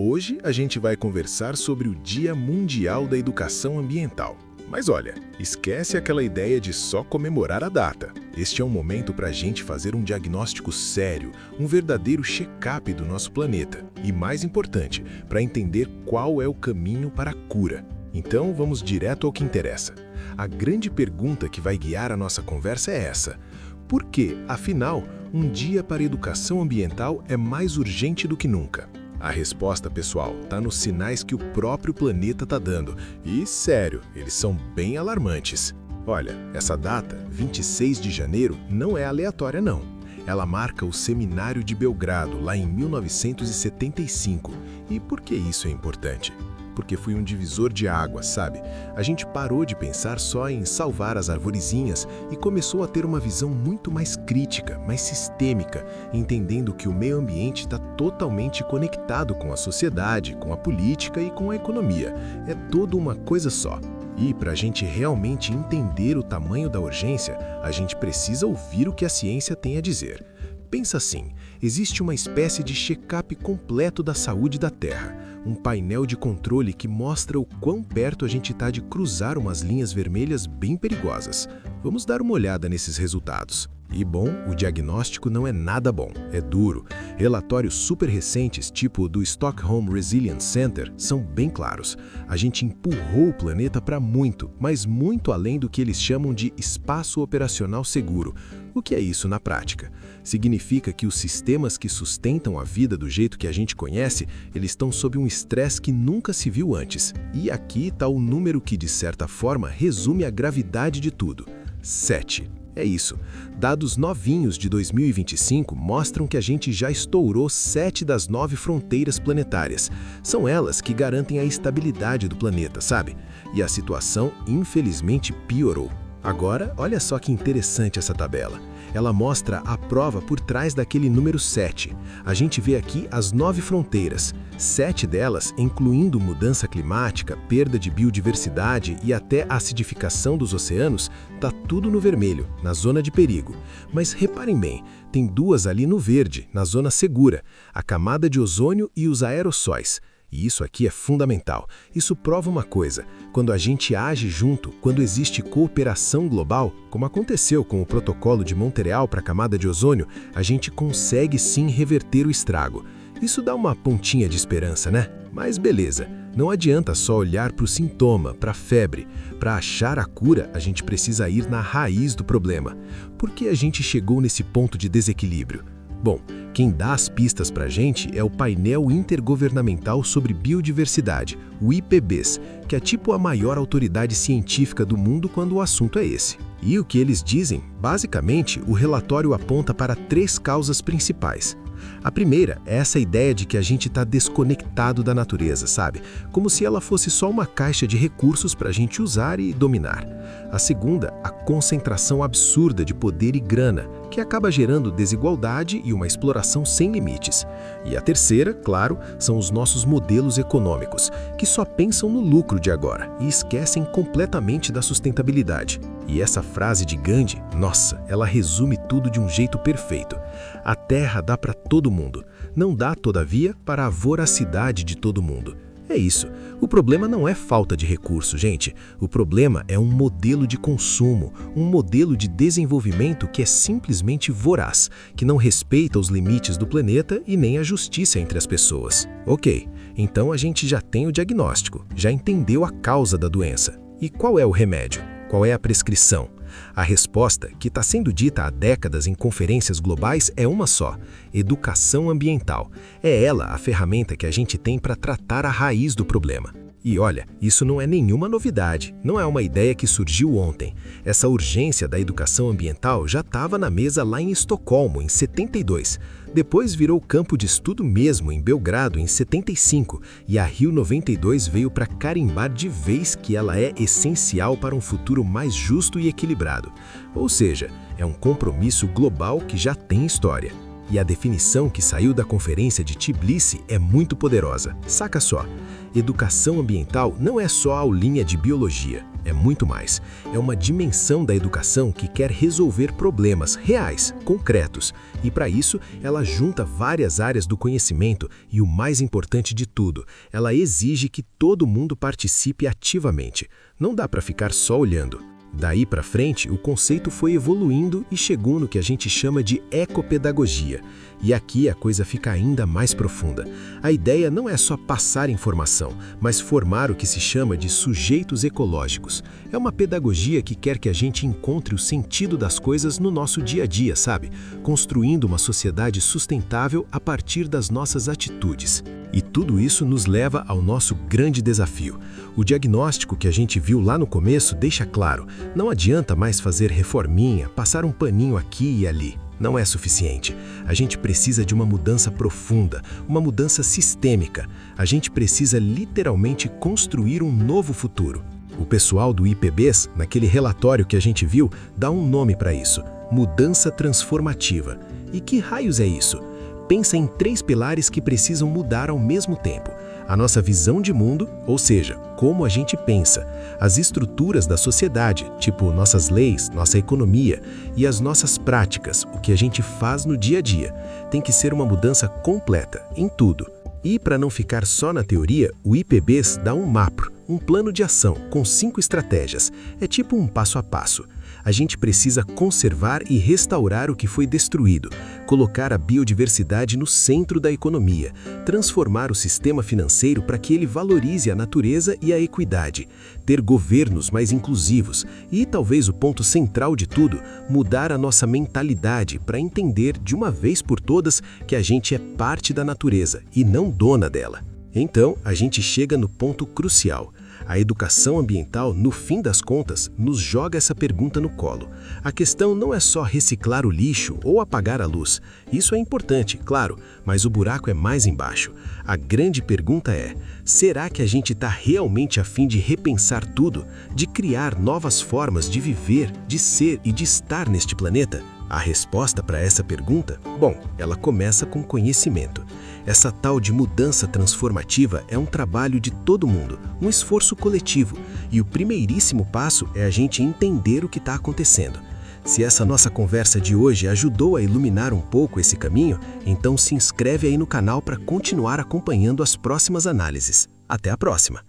Hoje a gente vai conversar sobre o Dia Mundial da Educação Ambiental. Mas olha, esquece aquela ideia de só comemorar a data. Este é um momento para a gente fazer um diagnóstico sério, um verdadeiro check-up do nosso planeta. E mais importante, para entender qual é o caminho para a cura. Então vamos direto ao que interessa. A grande pergunta que vai guiar a nossa conversa é essa: por que, afinal, um dia para a educação ambiental é mais urgente do que nunca? A resposta, pessoal, está nos sinais que o próprio planeta está dando. E, sério, eles são bem alarmantes. Olha, essa data, 26 de janeiro, não é aleatória não. Ela marca o Seminário de Belgrado, lá em 1975. E por que isso é importante? Porque foi um divisor de águas, sabe? A gente parou de pensar só em salvar as arvorezinhas e começou a ter uma visão muito mais crítica, mais sistêmica, entendendo que o meio ambiente está totalmente conectado com a sociedade, com a política e com a economia. É toda uma coisa só. E para a gente realmente entender o tamanho da urgência, a gente precisa ouvir o que a ciência tem a dizer. Pensa assim, existe uma espécie de check-up completo da saúde da Terra, um painel de controle que mostra o quão perto a gente está de cruzar umas linhas vermelhas bem perigosas. Vamos dar uma olhada nesses resultados. E bom, o diagnóstico não é nada bom, é duro. Relatórios super recentes, tipo o do Stockholm Resilience Center, são bem claros. A gente empurrou o planeta para muito, mas muito além do que eles chamam de espaço operacional seguro. O que é isso na prática? Significa que os sistemas que sustentam a vida do jeito que a gente conhece, eles estão sob um estresse que nunca se viu antes. E aqui está o número que, de certa forma, resume a gravidade de tudo: 7. É isso. Dados novinhos de 2025 mostram que a gente já estourou 7 das 9 fronteiras planetárias. São elas que garantem a estabilidade do planeta, sabe? E a situação, infelizmente, piorou. Agora, olha só que interessante essa tabela. Ela mostra a prova por trás daquele número 7. A gente vê aqui as 9 fronteiras. 7 delas, incluindo mudança climática, perda de biodiversidade e até acidificação dos oceanos, tá tudo no vermelho, na zona de perigo. Mas reparem bem, tem 2 ali no verde, na zona segura, a camada de ozônio e os aerossóis. E isso aqui é fundamental. Isso prova uma coisa: quando a gente age junto, quando existe cooperação global, como aconteceu com o Protocolo de Montreal para a camada de ozônio, a gente consegue sim reverter o estrago. Isso dá uma pontinha de esperança, né? Mas beleza, não adianta só olhar para o sintoma, para a febre. Para achar a cura, a gente precisa ir na raiz do problema. Por que a gente chegou nesse ponto de desequilíbrio? Bom, quem dá as pistas para a gente é o Painel Intergovernamental sobre Biodiversidade, o IPBES, que é tipo a maior autoridade científica do mundo quando o assunto é esse. E o que eles dizem? Basicamente, o relatório aponta para 3 causas principais. A primeira é essa ideia de que a gente está desconectado da natureza, sabe? Como se ela fosse só uma caixa de recursos para a gente usar e dominar. A segunda, a concentração absurda de poder e grana, que acaba gerando desigualdade e uma exploração sem limites. E a terceira, claro, são os nossos modelos econômicos, que só pensam no lucro de agora e esquecem completamente da sustentabilidade. E essa frase de Gandhi, nossa, ela resume tudo de um jeito perfeito. A terra dá para todo mundo, não dá, todavia, para a voracidade de todo mundo. É isso. O problema não é falta de recurso, gente. O problema é um modelo de consumo, um modelo de desenvolvimento que é simplesmente voraz, que não respeita os limites do planeta e nem a justiça entre as pessoas. Ok, então a gente já tem o diagnóstico, já entendeu a causa da doença. E qual é o remédio? Qual é a prescrição? A resposta, que está sendo dita há décadas em conferências globais, é uma só: educação ambiental. É ela a ferramenta que a gente tem para tratar a raiz do problema. E olha, isso não é nenhuma novidade, não é uma ideia que surgiu ontem. Essa urgência da educação ambiental já estava na mesa lá em Estocolmo, em 72. Depois virou campo de estudo mesmo em Belgrado, em 75. E a Rio 92 veio para carimbar de vez que ela é essencial para um futuro mais justo e equilibrado. Ou seja, é um compromisso global que já tem história. E a definição que saiu da conferência de Tbilisi é muito poderosa. Saca só. Educação ambiental não é só a aulinha de biologia, é muito mais. É uma dimensão da educação que quer resolver problemas reais, concretos, e para isso ela junta várias áreas do conhecimento e o mais importante de tudo, ela exige que todo mundo participe ativamente. Não dá para ficar só olhando. Daí para frente, o conceito foi evoluindo e chegou no que a gente chama de ecopedagogia. E aqui a coisa fica ainda mais profunda. A ideia não é só passar informação, mas formar o que se chama de sujeitos ecológicos. É uma pedagogia que quer que a gente encontre o sentido das coisas no nosso dia a dia, sabe? Construindo uma sociedade sustentável a partir das nossas atitudes. E tudo isso nos leva ao nosso grande desafio. O diagnóstico que a gente viu lá no começo deixa claro, não adianta mais fazer reforminha, passar um paninho aqui e ali. Não é suficiente. A gente precisa de uma mudança profunda, uma mudança sistêmica. A gente precisa literalmente construir um novo futuro. O pessoal do IPBES, naquele relatório que a gente viu, dá um nome para isso: mudança transformativa. E que raios é isso? Pensa em 3 pilares que precisam mudar ao mesmo tempo. A nossa visão de mundo, ou seja, como a gente pensa, as estruturas da sociedade, tipo nossas leis, nossa economia, e as nossas práticas, o que a gente faz no dia a dia. Tem que ser uma mudança completa, em tudo. E para não ficar só na teoria, o IPBES dá um mapa, um plano de ação com 5 estratégias. É tipo um passo a passo. A gente precisa conservar e restaurar o que foi destruído, colocar a biodiversidade no centro da economia, transformar o sistema financeiro para que ele valorize a natureza e a equidade, ter governos mais inclusivos e, talvez o ponto central de tudo, mudar a nossa mentalidade para entender de uma vez por todas que a gente é parte da natureza e não dona dela. Então, a gente chega no ponto crucial. A educação ambiental, no fim das contas, nos joga essa pergunta no colo. A questão não é só reciclar o lixo ou apagar a luz. Isso é importante, claro, mas o buraco é mais embaixo. A grande pergunta é: será que a gente está realmente a fim de repensar tudo? De criar novas formas de viver, de ser e de estar neste planeta? A resposta para essa pergunta? Bom, ela começa com conhecimento. Essa tal de mudança transformativa é um trabalho de todo mundo, um esforço coletivo. E o primeiríssimo passo é a gente entender o que está acontecendo. Se essa nossa conversa de hoje ajudou a iluminar um pouco esse caminho, então se inscreve aí no canal para continuar acompanhando as próximas análises. Até a próxima!